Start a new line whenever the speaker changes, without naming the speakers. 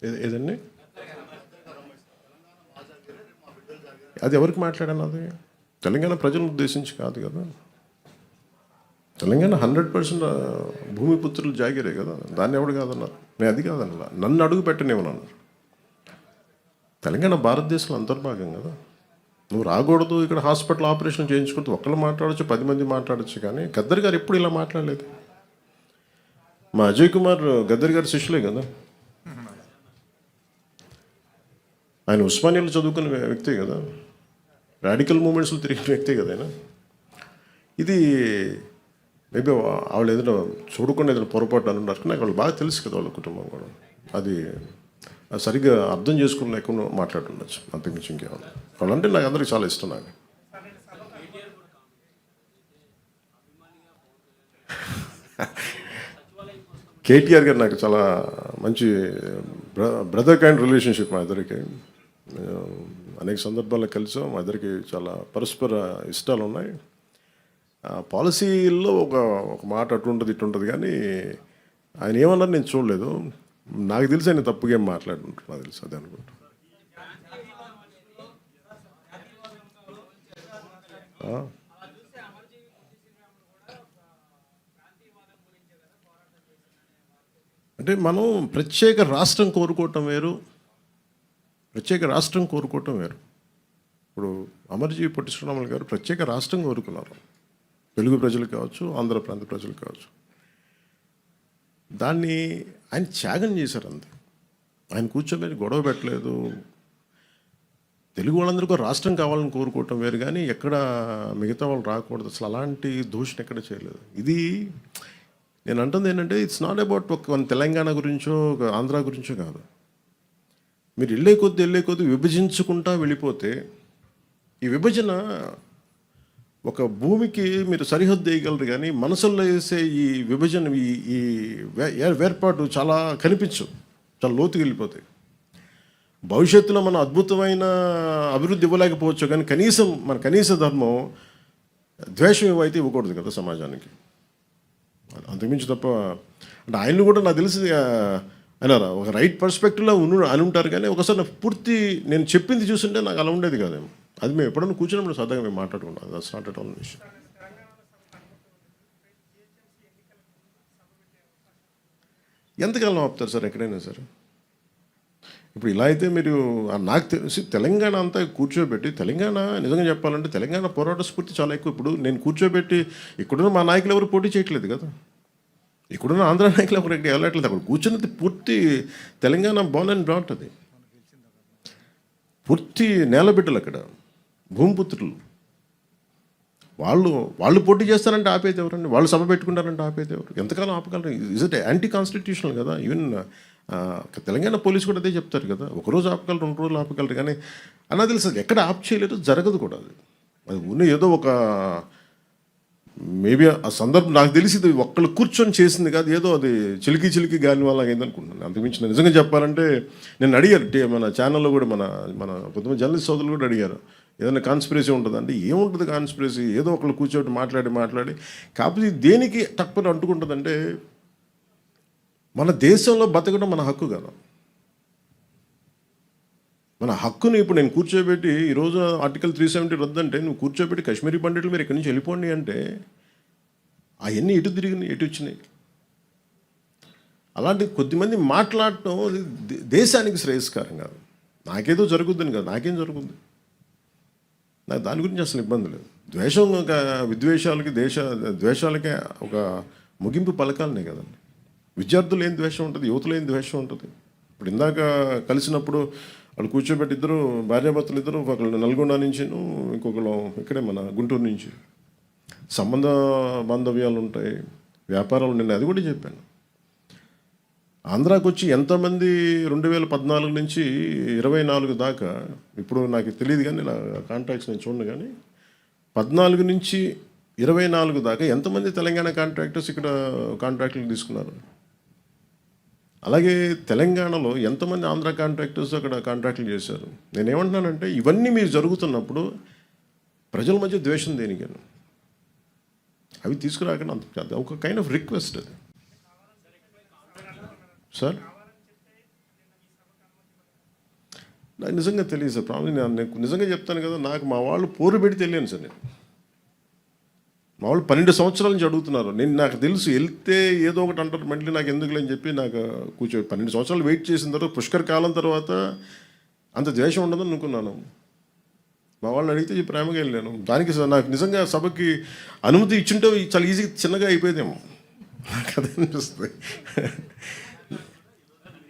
ఏదండి? అది ఎవరికి మాట్లాడాను? అది తెలంగాణ ప్రజలను ఉద్దేశించి కాదు కదా. తెలంగాణ 100% భూమిపుత్రులు జాగిరే కదా. దాన్ని ఎవడు కాదన్నారు. నేను అది కాదన్నా, నన్ను అడుగు పెట్టనివ్వనన్నారు. తెలంగాణ భారతదేశంలో అంతర్భాగం కదా. నువ్వు రాకూడదు, ఇక్కడ హాస్పిటల్ ఆపరేషన్ చేయించుకుంటూ ఒక్కళ్ళు మాట్లాడచ్చు, 10 మంది మాట్లాడచ్చు. కానీ గద్దర్ గారు ఎప్పుడు ఇలా మాట్లాడలేదు. మా అజయ్ కుమార్ గద్దర్ గారి శిష్యులే కదా. ఆయన ఉస్మానియాలో చదువుకున్న వ్యక్తే కదా. రాడికల్ మూమెంట్స్లో తిరిగిన వ్యక్తే కదా ఆయన. ఇది మేబీ వాళ్ళు ఏదైనా చూడకుండా ఏదైనా పొరపాటు అని ఉన్నారు. నాకు వాళ్ళు బాగా తెలుసు కదా, వాళ్ళ కుటుంబం కూడా. అది సరిగ్గా అర్థం చేసుకుని లేకుండా మాట్లాడుండొచ్చు, అంతకుమించి ఇంకేమన్నా. వాళ్ళంటే నాకు అందరికీ చాలా ఇష్టం. నాకు కేటీఆర్ గారు నాకు చాలా మంచి బ్రదర్ కైండ్ రిలేషన్షిప్. మా ఇద్దరికి అనేక సందర్భాల్లో కలిసాం. మా ఇద్దరికి చాలా పరస్పర ఇష్టాలు ఉన్నాయి. పాలసీల్లో ఒక మాట అటు ఉంటుంది ఇటు ఉంటుంది. కానీ ఆయన ఏమన్నారు నేను చూడలేదు. నాకు తెలిసి ఆయన తప్పుగా ఏం మాట్లాడుకుంటారు, నాకు తెలుసు. అదే అనుకుంటా. అంటే మనం ప్రత్యేక రాష్ట్రం కోరుకోవటం వేరు, ప్రత్యేక రాష్ట్రం కోరుకోవటం వేరు. ఇప్పుడు అమర్జీ పొట్టి శ్రీరాములు గారు ప్రత్యేక రాష్ట్రం కోరుకున్నారు. తెలుగు ప్రజలు కావచ్చు, ఆంధ్ర ప్రాంత ప్రజలు కావచ్చు. దాన్ని ఆయన త్యాగం చేశారు అంతే. ఆయన కూర్చోబెట్టి గొడవ పెట్టలేదు. తెలుగు వాళ్ళందరికీ రాష్ట్రం కావాలని కోరుకోవటం వేరు, కానీ ఎక్కడ మిగతా వాళ్ళు రాకూడదు, అసలు అలాంటి దూషణ ఎక్కడ చేయలేదు. ఇది నేను అంటుంది ఏంటంటే, ఇట్స్ నాట్ అబౌట్ ఒక తెలంగాణ గురించో ఒక ఆంధ్ర గురించో కాదు. మీరు వెళ్ళే కొద్దీ విభజించుకుంటా వెళ్ళిపోతే, ఈ విభజన ఒక భూమికి మీరు సరిహద్దు వేయగలరు, కానీ మనసుల్లో వేసే ఈ విభజన, ఈ వేర్పాటు చాలా కనిపించు, చాలా లోతుకి వెళ్ళిపోతాయి. భవిష్యత్తులో మనం అద్భుతమైన అభివృద్ధి ఇవ్వలేకపోవచ్చు, కానీ కనీసం మన కనీస ధర్మం ద్వేషం ఇవ్వైతే ఇవ్వకూడదు కదా సమాజానికి. అంతకుమించి తప్ప అంటే ఆయన్ని కూడా నాకు తెలిసి ఆయన ఒక రైట్ పర్స్పెక్టివ్లో అని ఉంటారు. కానీ ఒకసారి నాకు పూర్తి నేను చెప్పింది చూస్తుంటే నాకు అలా ఉండేది కాదేమో. అది మేము ఎప్పుడైనా కూర్చున్నప్పుడు సరదాగా మేము మాట్లాడుకుంటాం. దట్స్ నాట్ ఎట్ ఆల్ విషయం. ఎంతకాలం ఆపుతారు సార్ ఎక్కడైనా సరే? ఇప్పుడు ఇలా అయితే మీరు నాకు తెలిసి తెలంగాణ అంతా కూర్చోబెట్టి, తెలంగాణ నిజంగా చెప్పాలంటే తెలంగాణ పోరాట స్ఫూర్తి చాలా ఎక్కువ. ఇప్పుడు నేను కూర్చోబెట్టి ఇక్కడున్న మా నాయకులు ఎవరు పోటీ చేయట్లేదు కదా. ఇక్కడున్న ఆంధ్ర నాయకులు ఎవరు ఎక్కడ వెళ్ళట్లేదు. అక్కడ కూర్చున్నది పూర్తి తెలంగాణ బోర్న్ అండ్ బ్రాట్. అది పూర్తి నేలబిడ్డలు, అక్కడ భూమిపుత్రులు. వాళ్ళు పోటీ చేస్తారంటే ఆపేది ఎవరండి? వాళ్ళు సభ పెట్టుకుంటారంటే ఆపేది ఎవరు? ఎంతకాలం ఆపగలరు? ఇజ్ ఇట్ యాంటీ కాన్స్టిట్యూషనల్ కదా. ఈవెన్ తెలంగాణ పోలీసు కూడా అదే చెప్తారు కదా, ఒకరోజు ఆపగలరు, 2 రోజులు ఆపగలరు. కానీ అన్నా తెలుసు ఎక్కడ ఆప్ చేయలేదు, జరగదు కూడా. అది ఉన్న ఏదో ఒక మేబీ ఆ సందర్భం నాకు తెలిసి ఇది ఒక్కళ్ళు కూర్చొని చేసింది కాదు, ఏదో అది చిలికి గాని వల్ల అయిందనుకుంటున్నాను. అంతకుమించి నేను నిజంగా చెప్పాలంటే, నేను అడిగారు మన ఛానల్లో కూడా, మన కొంతమంది జర్నలిస్ట్ సోదరులు కూడా అడిగారు, ఏదైనా కాన్స్పిరసీ ఉంటుంది అంటే. ఏముంటుంది కాన్స్పిరసీ? ఏదో ఒకళ్ళు కూర్చోబెట్టి మాట్లాడి కాకపోతే దేనికి తక్కువ అంటుకుంటుందంటే, మన దేశంలో బతకడం మన హక్కు కదా. మన హక్కుని ఇప్పుడు నేను కూర్చోబెట్టి ఈరోజు ఆర్టికల్ 370 రద్దంటే, నువ్వు కూర్చోబెట్టి కాశ్మీరీ పండితులు మీరు ఇక్కడి నుంచి వెళ్ళిపోండి అంటే, అవన్నీ ఎటు తిరిగినాయి, ఎటు వచ్చినాయి? అలాంటి కొద్దిమంది మాట్లాడటం దేశానికి శ్రేయస్కరం కాదు. నాకేదో జరుగుద్దని కాదు, నాకేం జరుగుద్ది? నాకు దాని గురించి అసలు ఇబ్బంది లేదు. ద్వేషం, విద్వేషాలకి ద్వేషాలకే ఒక ముగింపు పలకాలనే కదండి. విద్యార్థులు ఏం ద్వేషం ఉంటుంది, యువతలో ఏం ద్వేషం ఉంటుంది? ఇప్పుడు ఇందాక కలిసినప్పుడు వాళ్ళు కూర్చోబెట్టి ఇద్దరు భార్యాభర్తలు, ఇద్దరు, ఒకళ్ళు నల్గొండ నుంచి, ఇంకొకళ్ళు ఇక్కడే మన గుంటూరు నుంచి. సంబంధ బాంధవ్యాలు ఉంటాయి, వ్యాపారాలు. నేను అది కూడా చెప్పాను. ఆంధ్రాకి వచ్చి ఎంతమంది 2014 నుంచి 24 దాకా, ఇప్పుడు నాకు తెలియదు కానీ నా కాంట్రాక్ట్స్ నేను చూడను, కానీ 14 నుంచి 24 దాకా ఎంతమంది తెలంగాణ కాంట్రాక్టర్స్ ఇక్కడ కాంట్రాక్టులు తీసుకున్నారు? అలాగే తెలంగాణలో ఎంతమంది ఆంధ్ర కాంట్రాక్టర్స్ అక్కడ కాంట్రాక్టులు చేశారు? నేనేమంటున్నానంటే, ఇవన్నీ మీరు జరుగుతున్నప్పుడు ప్రజల మధ్య ద్వేషం దేనికని? అవి తీసుకురాకుండా అంత ఒక కైండ్ ఆఫ్ రిక్వెస్ట్ అది సార్. నాకు నిజంగా తెలియదు సార్. ప్రాబ్లం నేను నిజంగా చెప్తాను కదా, నాకు మా వాళ్ళు పోరు పెట్టి తెలియను సార్. నేను మా వాళ్ళు 12 సంవత్సరాల నుంచి అడుగుతున్నారు. నాకు తెలుసు వెళ్తే ఏదో ఒకటి అంటారు, మళ్ళీ నాకు ఎందుకులే అని చెప్పి నాకు 12 సంవత్సరాలు వెయిట్ చేసిన తర్వాత పుష్కర కాలం తర్వాత అంత ద్వేషం ఉండదని అనుకున్నాను. మా వాళ్ళు అడిగితే ప్రేమగా వెళ్ళాను. దానికి నాకు నిజంగా సభకి అనుమతి ఇచ్చుంటే చాలా ఈజీగా చిన్నగా అయిపోయేదేమో, నాకు అదే అనిపిస్తుంది.